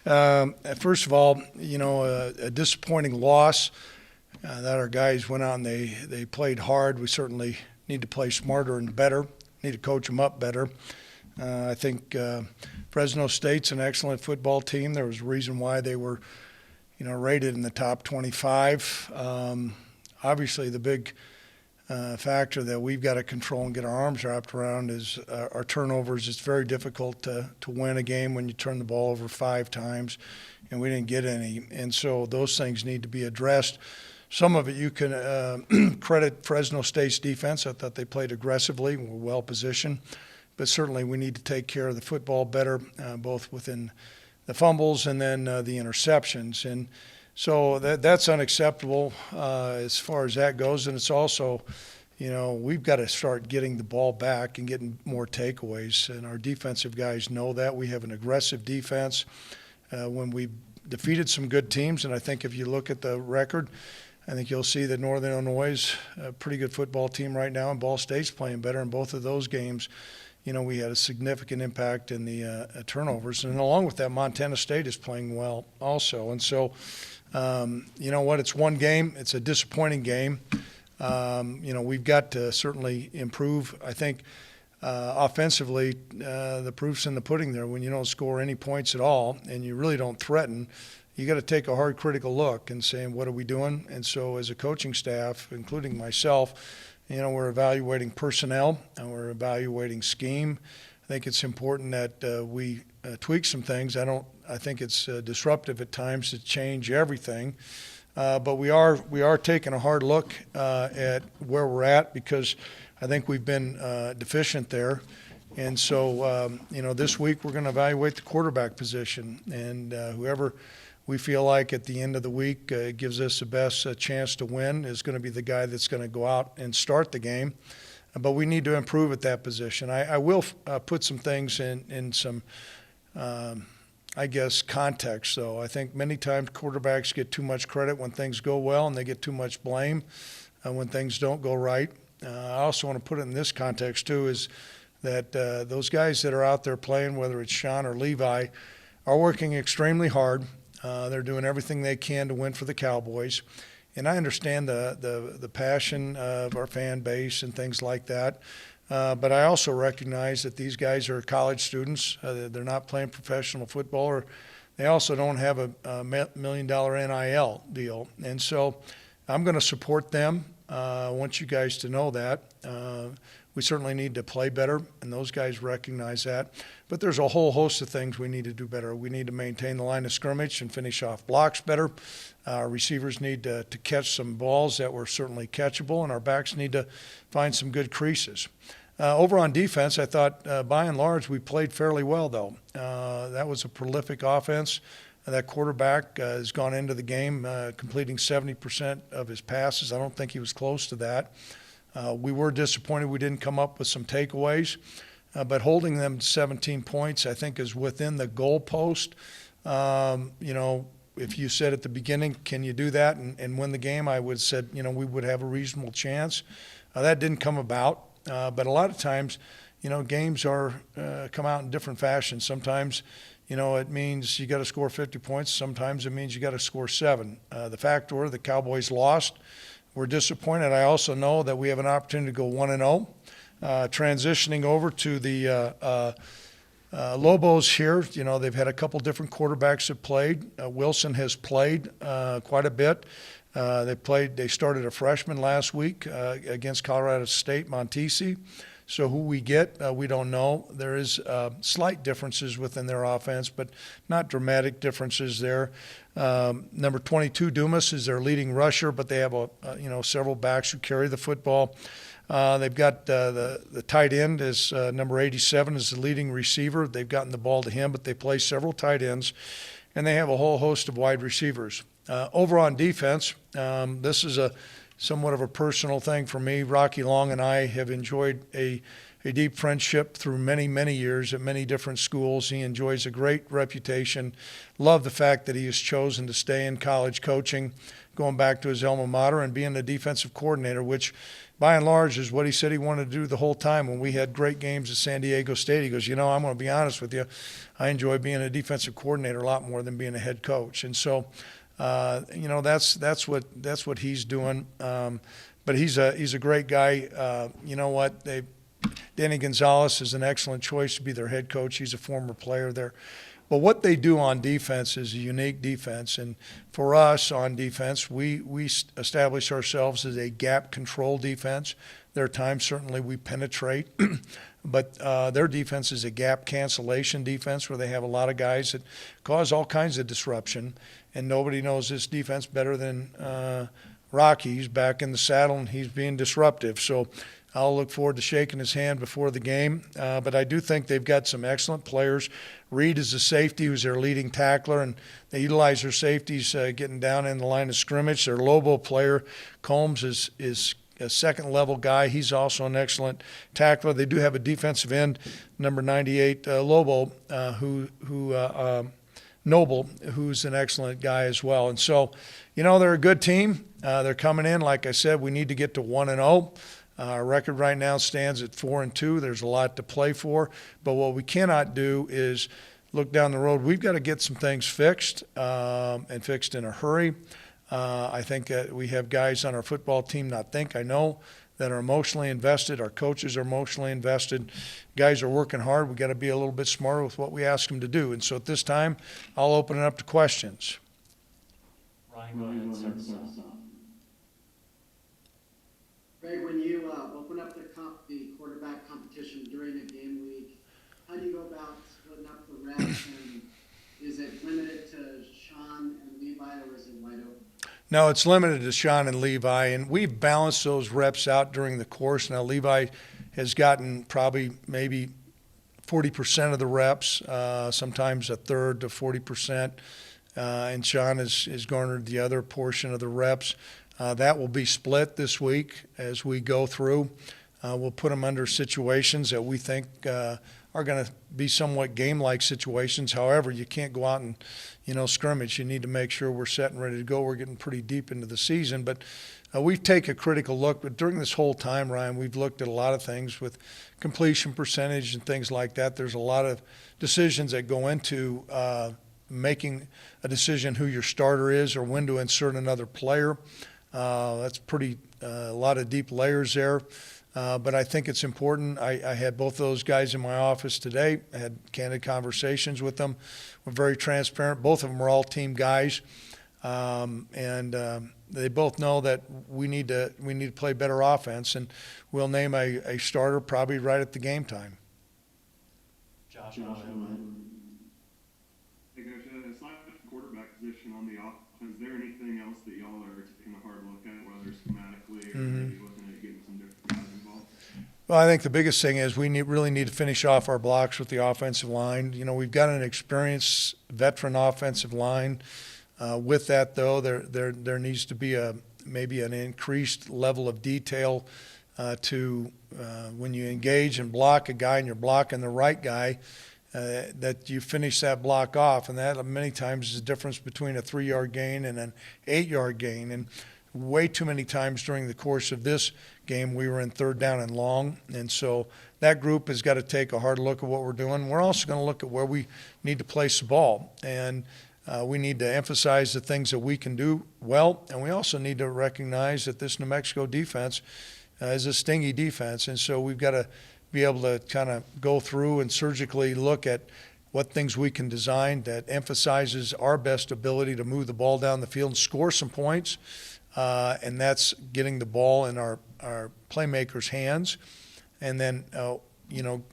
First of all, a disappointing loss that our guys went out and they played hard. We certainly need to play smarter and better, need to coach them up better. I think Fresno State's an excellent football team. There was a reason why they were, rated in the top 25. Obviously, the big factor that we've got to control and get our arms wrapped around is our turnovers. It's very difficult to win a game when you turn the ball over 5 times, and we didn't get any. And so those things need to be addressed. Some of it you can credit Fresno State's defense. I thought they played aggressively, were well positioned. But certainly we need to take care of the football better, both within the fumbles and then the interceptions. And so that's unacceptable as far as that goes. And it's also, we've got to start getting the ball back and getting more takeaways. And our defensive guys know that. We have an aggressive defense. When we defeated some good teams, and I think if you look at the record, I think you'll see that Northern Illinois is a pretty good football team right now, and Ball State's playing better in both of those games. We had a significant impact in the turnovers. And along with that, Montana State is playing well also. And so, it's one game. It's a disappointing game. We've got to certainly improve. I think offensively, the proof's in the pudding there. When you don't score any points at all and you really don't threaten, you got to take a hard critical look and saying, what are we doing? And so as a coaching staff, including myself, we're evaluating personnel and we're evaluating scheme. I think it's important that we tweak some things. I think it's disruptive at times to change everything, but we are taking a hard look at where we're at because I think we've been deficient there. And so, this week we're going to evaluate the quarterback position, and whoever we feel like at the end of the week gives us the best chance to win is going to be the guy that's going to go out and start the game. But we need to improve at that position. I will put some things in some, context, though. I think many times quarterbacks get too much credit when things go well, and they get too much blame when things don't go right. I also want to put it in this context, too, is that those guys that are out there playing, whether it's Sean or Levi, are working extremely hard. They're doing everything they can to win for the Cowboys. And I understand the passion of our fan base and things like that. But I also recognize that these guys are college students. They're not playing professional football, or they also don't have a $1 million NIL deal. And so I'm going to support them. I want you guys to know that. We certainly need to play better, and those guys recognize that. But there's a whole host of things we need to do better. We need to maintain the line of scrimmage and finish off blocks better. Our receivers need to catch some balls that were certainly catchable, and our backs need to find some good creases. Over on defense, I thought by and large we played fairly well, though. That was a prolific offense. That quarterback has gone into the game completing 70% of his passes. I don't think he was close to that. We were disappointed we didn't come up with some takeaways, but holding them to 17 points I think is within the goalpost. If you said at the beginning, can you do that and win the game, I would have said, we would have a reasonable chance. That didn't come about, but a lot of times, games come out in different fashions. Sometimes, it means you got to score 50 points. Sometimes it means you got to score 7. The fact were the Cowboys lost. We're disappointed. I also know that we have an opportunity to go 1-0. Transitioning over to the Lobos here, they've had a couple different quarterbacks that played. Wilson has played quite a bit. They started a freshman last week against Colorado State, Montesi. So who we get, we don't know. There is slight differences within their offense, but not dramatic differences there. Number 22, Dumas, is their leading rusher, but they have several backs who carry the football. They've got the tight end is number 87 is the leading receiver. They've gotten the ball to him, but they play several tight ends, and they have a whole host of wide receivers. Over on defense, this is somewhat of a personal thing for me. Rocky Long and I have enjoyed a deep friendship through many, many years at many different schools. He enjoys a great reputation. Love the fact that he has chosen to stay in college coaching, going back to his alma mater and being a defensive coordinator, which by and large, is what he said he wanted to do the whole time. When we had great games at San Diego State, he goes, I'm going to be honest with you, I enjoy being a defensive coordinator a lot more than being a head coach. And so, that's what he's doing. But he's a great guy. You know what? Danny Gonzalez is an excellent choice to be their head coach. He's a former player there. But what they do on defense is a unique defense. And for us on defense, we establish ourselves as a gap control defense. There are times certainly we penetrate, but their defense is a gap cancellation defense where they have a lot of guys that cause all kinds of disruption. And nobody knows this defense better than Rocky. He's back in the saddle and he's being disruptive. So I'll look forward to shaking his hand before the game. But I do think they've got some excellent players. Reed is the safety who's their leading tackler, and they utilize their safeties getting down in the line of scrimmage. Their Lobo player, Combs, is a second-level guy. He's also an excellent tackler. They do have a defensive end, number 98, Lobo, Noble, who's an excellent guy as well. And so, they're a good team. They're coming in. Like I said, we need to get to 1-0. Our record right now stands at 4-2. There's a lot to play for. But what we cannot do is look down the road. We've got to get some things fixed and fixed in a hurry. I think that we have guys on our football team, I know, that are emotionally invested. Our coaches are emotionally invested. Guys are working hard. We've got to be a little bit smarter with what we ask them to do. And so at this time, I'll open it up to questions. Ryan, go ahead, sir. Craig, when you open up the quarterback competition during a game week, how do you go about splitting up the reps? And is it limited to Sean and Levi, or is it wide open? No, it's limited to Sean and Levi, and we've balanced those reps out during the course. Now, Levi has gotten probably maybe 40% of the reps, sometimes a third to 40%, and Sean has garnered the other portion of the reps. That will be split this week as we go through. We'll put them under situations that we think are going to be somewhat game-like situations. However, you can't go out and, scrimmage. You need to make sure we're set and ready to go. We're getting pretty deep into the season. But we've taken a critical look. But during this whole time, Ryan, we've looked at a lot of things with completion percentage and things like that. There's a lot of decisions that go into making a decision who your starter is or when to insert another player. That's a lot of deep layers there. But I think it's important. I had both of those guys in my office today. I had candid conversations with them. We're very transparent. Both of them are all-team guys. And they both know that we need to play better offense, and we'll name a starter probably right at the game time. Josh, Hey, Coach, aside from the quarterback position on the offense, is there anything else that y'all are taking a hard look at, whether schematically or maybe looking at getting some different guys involved? Well, I think the biggest thing is we really need to finish off our blocks with the offensive line. We've got an experienced veteran offensive line. With that, though, there needs to be maybe an increased level of detail to when you engage and block a guy and you're blocking the right guy, that you finish that block off. And that many times is the difference between a 3-yard gain and an 8-yard gain. And way too many times during the course of this game, we were in third down and long. And so that group has got to take a hard look at what we're doing. We're also going to look at where we need to place the ball. And we need to emphasize the things that we can do well. And we also need to recognize that this New Mexico defense is a stingy defense. And so we've got to be able to kind of go through and surgically look at what things we can design that emphasizes our best ability to move the ball down the field and score some points. And that's getting the ball in our playmakers' hands. And then,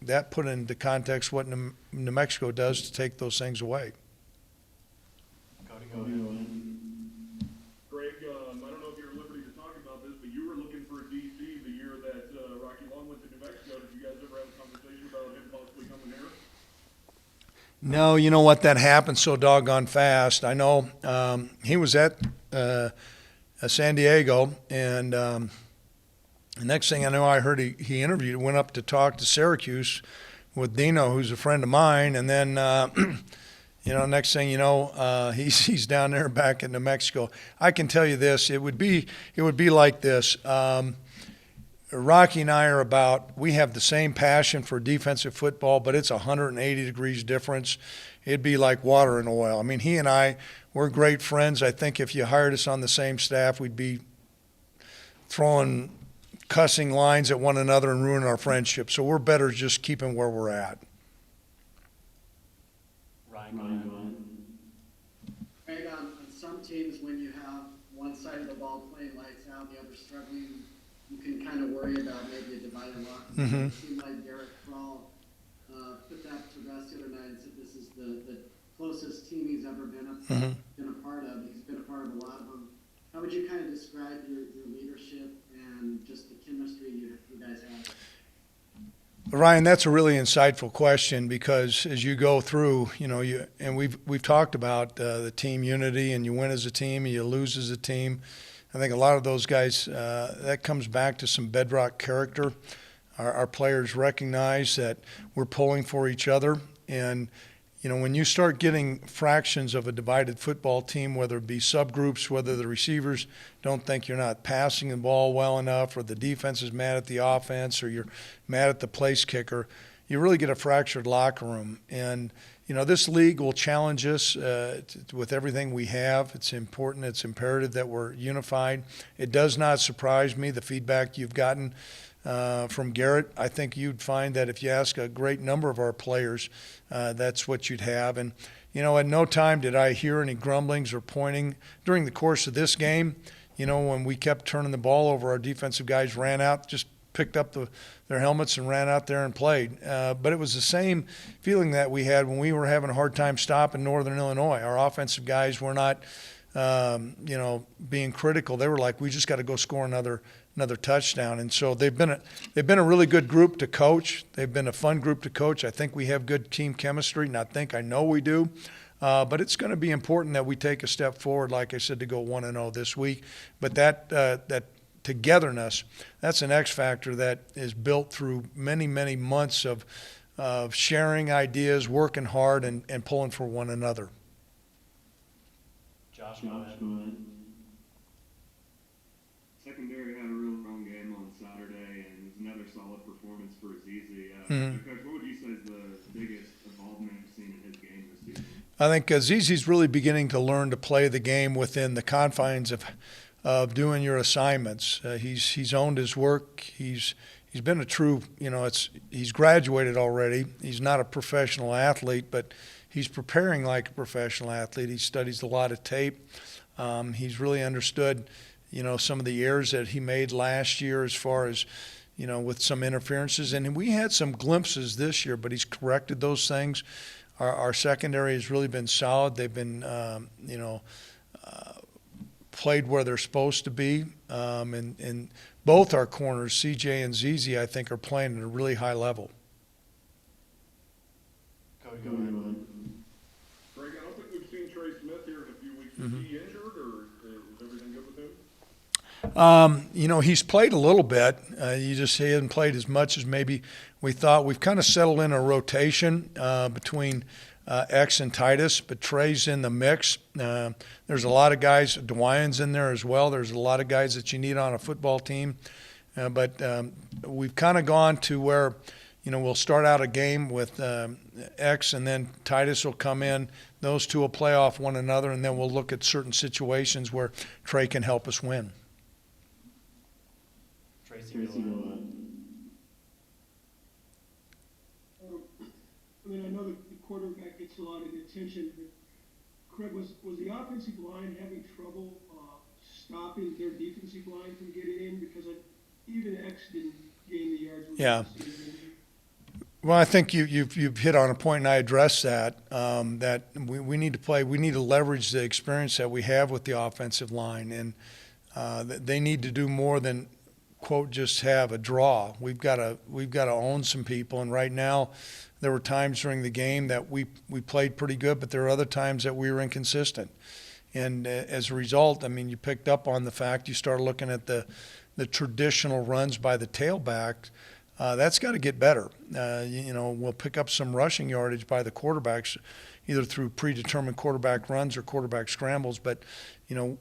that put into context what New Mexico does to take those things away. Go ahead. Greg, I don't know if you're at liberty to talk about this, but you were looking for a DC the year that Rocky Long went to New Mexico. Did you guys ever have a conversation about him possibly coming here? No, you know what? That happened so doggone fast. I know he was at San Diego, and the next thing I know, I heard he went up to talk to Syracuse with Dino, who's a friend of mine, and then next thing you know, he's down there back in New Mexico. I can tell you this: it would be like this. Rocky and I we have the same passion for defensive football, but it's 180 degrees difference. It'd be like water and oil. I mean, he and we're great friends. I think if you hired us on the same staff, we'd be throwing cussing lines at one another and ruining our friendship. So we're better just keeping where we're at. Ryan, go ahead. Craig, on some teams, when you have one side of the ball playing lights out, the other struggling, you can kind of worry about maybe a divided locker room. It seemed like Garrett Kroll put that to rest the other night and said this is the closest team he's ever been a part of. He's been a part of a lot of them. How would you kind of describe your leadership and just the chemistry you guys have? Ryan, that's a really insightful question because as you go through, and we've talked about the team unity, and you win as a team and you lose as a team. I think a lot of those guys, that comes back to some bedrock character. Our players recognize that we're pulling for each other. And, when you start getting fractions of a divided football team, whether it be subgroups, whether the receivers don't think you're not passing the ball well enough, or the defense is mad at the offense, or you're mad at the place kicker, you really get a fractured locker room. And, this league will challenge us with everything we have. It's important. It's imperative that we're unified. It does not surprise me, the feedback you've gotten from Garrett. I think you'd find that if you ask a great number of our players, that's what you'd have. And, at no time did I hear any grumblings or pointing during the course of this game. When we kept turning the ball over, our defensive guys ran out, just picked up their helmets and ran out there and played. But it was the same feeling that we had when we were having a hard time stopping Northern Illinois. Our offensive guys were not, being critical. They were like, we just got to go score another touchdown. And so they've been a really good group to coach. They've been a fun group to coach. I think we have good team chemistry, and I know we do. But it's going to be important that we take a step forward, like I said, to go 1-0 this week. But that togetherness, that's an X factor that is built through many, many months of sharing ideas, working hard, and pulling for one another. Josh, go ahead. Secondary had a real strong game on Saturday, and it was another solid performance for Azizi. Coach, what would you say is the biggest involvement you've seen in his game this season? I think Azizi's really beginning to learn to play the game within the confines of doing your assignments. He's owned his work. He's been a true, he's graduated already. He's not a professional athlete, but he's preparing like a professional athlete. He studies a lot of tape. He's really understood, some of the errors that he made last year as far as, with some interferences. And we had some glimpses this year, but he's corrected those things. Our secondary has really been solid. They've been, played where they're supposed to be. And both our corners, CJ and ZZ, I think, are playing at a really high level. Cody, go ahead. Craig, I don't think we've seen Trey Smith here in a few weeks. Is he injured, or is everything good with him? He's played a little bit. He hasn't played as much as maybe we thought. We've kind of settled in a rotation between X and Titus, but Trey's in the mix. There's a lot of guys. Dwyann's in there as well. There's a lot of guys that you need on a football team. But we've kind of gone to where, we'll start out a game with X, and then Titus will come in. Those two will play off one another, and then we'll look at certain situations where Trey can help us win. Tracy, go ahead. I know the quarterback gets a lot of attention, but Craig, was the offensive line having trouble stopping their defensive line from getting in? Because even X didn't gain the yards. Yeah. Well, I think you've hit on a point, and I addressed that, that we need to play. We need to leverage the experience that we have with the offensive line, and they need to do more than, quote, just have a draw. We've got to own some people, and right now there were times during the game that we played pretty good, but there were other times that we were inconsistent. And as a result, you picked up on the fact, you started looking at the traditional runs by the tailback. That's got to get better. We'll pick up some rushing yardage by the quarterbacks, either through predetermined quarterback runs or quarterback scrambles. But,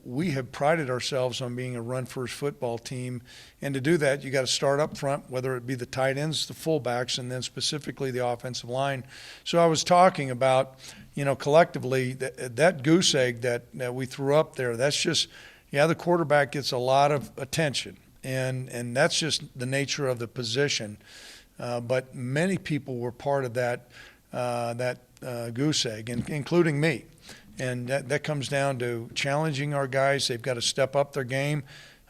we have prided ourselves on being a run-first football team. And to do that, you got to start up front, whether it be the tight ends, the fullbacks, and then specifically the offensive line. So I was talking about, collectively, that goose egg that we threw up there, that's just, the quarterback gets a lot of attention. And that's just the nature of the position. But many people were part of that goose egg, including me. And that comes down to challenging our guys. They've got to step up their game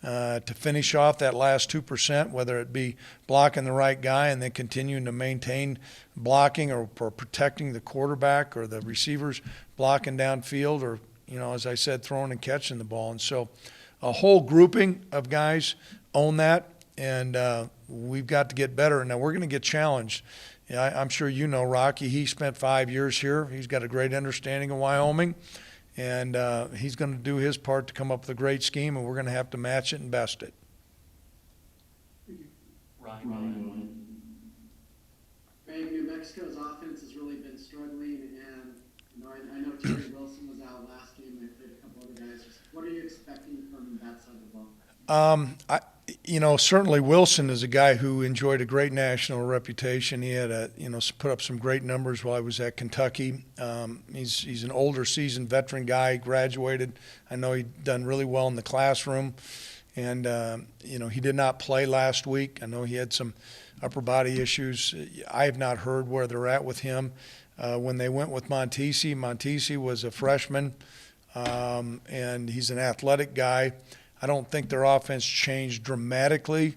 to finish off that last 2%, whether it be blocking the right guy and then continuing to maintain blocking or protecting the quarterback or the receivers blocking downfield or, as I said, throwing and catching the ball. And so a whole grouping of guys own that, and we've got to get better. Now, we're going to get challenged. I'm sure Rocky. He spent 5 years here. He's got a great understanding of Wyoming, and he's going to do his part to come up with a great scheme, and we're going to have to match it and best it. Ryan, go ahead. Greg, New Mexico's offense has really been struggling, and I know Terry Wilson was out last game. They played a couple other guys. What are you expecting from that side of the ball? Certainly Wilson is a guy who enjoyed a great national reputation. He had put up some great numbers while he was at Kentucky. He's an older, seasoned veteran guy, graduated. I know he'd done really well in the classroom. And, he did not play last week. I know he had some upper body issues. I have not heard where they're at with him. When they went with Montesi was a freshman, and he's an athletic guy. I don't think their offense changed dramatically,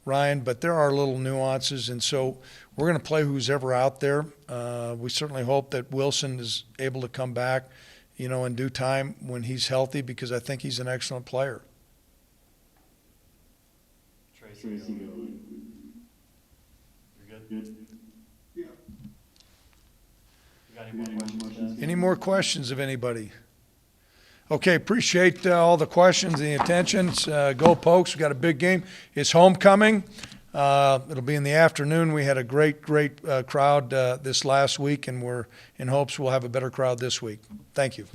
Ryan, but there are little nuances, and so we're going to play who's ever out there. We certainly hope that Wilson is able to come back, in due time when he's healthy, because I think he's an excellent player. Tracy, go ahead. You're good? Yeah. You got any more questions? Any more questions of anybody? Okay, appreciate all the questions and the attention. Go Pokes, we got a big game. It's homecoming. It'll be in the afternoon. We had a great crowd this last week, and we're in hopes we'll have a better crowd this week. Thank you.